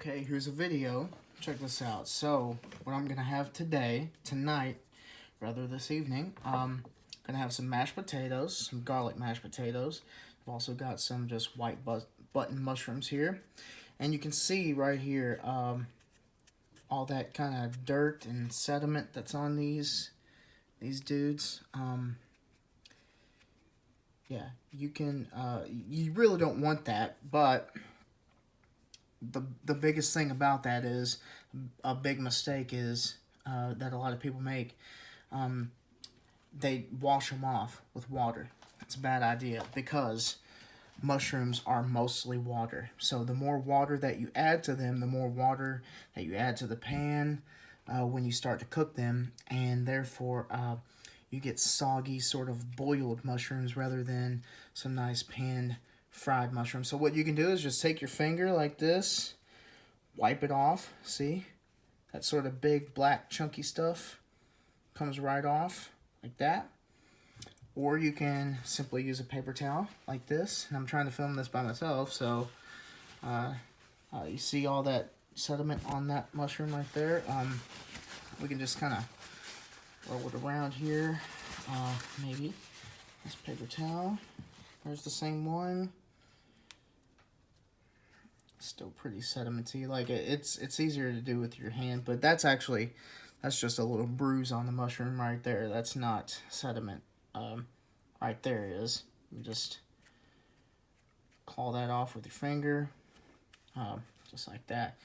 Okay, here's a video. Check this out. So, what I'm gonna have tonight, this evening, gonna have some mashed potatoes, some garlic mashed potatoes. I've also got some just white button mushrooms here, and you can see right here all that kind of dirt and sediment that's on these dudes. Yeah, you can. You really don't want that, but the biggest thing about that is a big mistake is that a lot of people make. They wash them off with water. That's a bad idea because mushrooms are mostly water. So the more water that you add to them, the more water that you add to the pan when you start to cook them, and therefore you get soggy, sort of boiled mushrooms rather than some nice pan fried mushrooms. So what you can do is just take your finger like this, wipe it off. See? That sort of big, black, chunky stuff comes right off like that. Or you can simply use a paper towel like this. And I'm trying to film this by myself, so you see all that sediment on that mushroom right there. We can just kind of roll it around here. Maybe this paper towel. There's the same one. Still pretty sedimenty. Like it's easier to do with your hand, but that's just a little bruise on the mushroom right there. That's not sediment. Right there is. You just claw that off with your finger, just like that.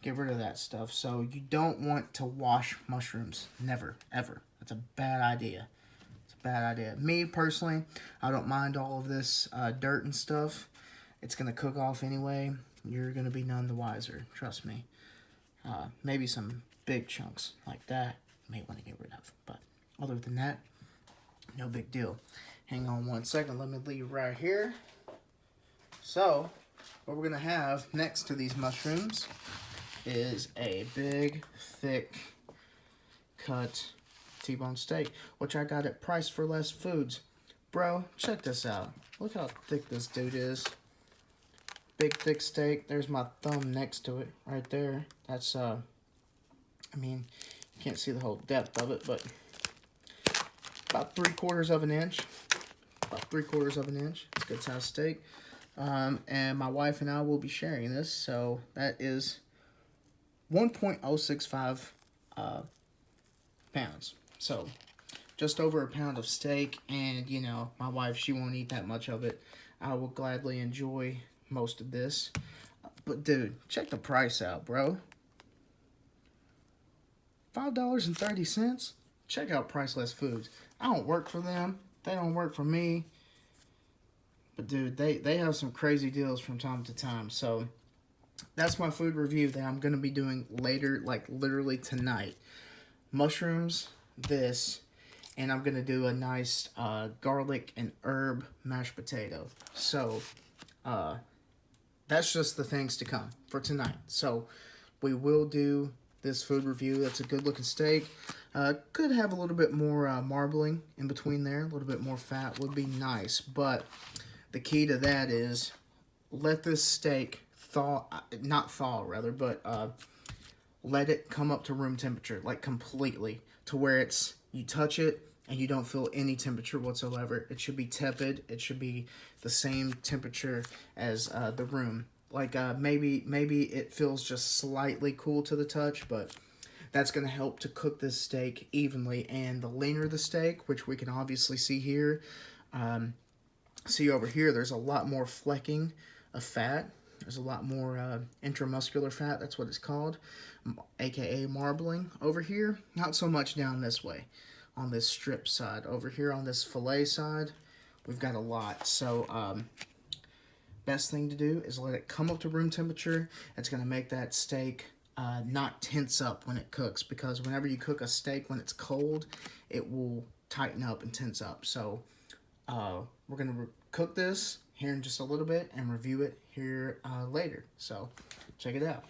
Get rid of that stuff. So you don't want to wash mushrooms. Never, ever. That's a bad idea. It's a bad idea. Me personally, I don't mind all of this dirt and stuff. It's gonna cook off anyway. You're gonna be none the wiser. Trust me. Maybe some big chunks like that you may want to get rid of, but other than that, no big deal. Hang on one second. Let me leave right here. So, what we're gonna have next to these mushrooms is a big, thick cut T-bone steak, which I got at Price for Less Foods. Bro, check this out. Look how thick this dude is. Big, thick steak. There's my thumb next to it right there. That's, I mean, you can't see the whole depth of it, but about 3/4 of an inch. About 3/4 of an inch. It's a good size steak. And my wife and I will be sharing this, so that is 1.065 pounds. So, just over a pound of steak, and, you know, my wife, she won't eat that much of it. I will gladly enjoy most of this. But, dude, check the price out, bro. $5.30. Check out Priceless Foods. I don't work for them. They don't work for me. But, dude, they have some crazy deals from time to time. So, that's my food review that I'm going to be doing later, like literally tonight. Mushrooms, this, and I'm going to do a nice garlic and herb mashed potato. So, that's just the things to come for tonight. So, we will do this food review. That's a good looking steak. Could have a little bit more marbling in between there. A little bit more fat would be nice. But the key to that is let this steak let it come up to room temperature, like completely, to where you touch it and you don't feel any temperature whatsoever. It should be tepid. It should be the same temperature as the room. Like maybe it feels just slightly cool to the touch, but that's going to help to cook this steak evenly. And the leaner the steak, which we can obviously see here, see over here, there's a lot more flecking of fat. There's a lot more intramuscular fat. That's what it's called, aka marbling. Over here, not so much down this way on this strip side. Over here on this fillet side, we've got a lot. So best thing to do is let it come up to room temperature. It's going to make that steak not tense up when it cooks, because whenever you cook a steak when it's cold, it will tighten up and tense up. So we're going to cook this here in just a little bit and review it here later. So check it out.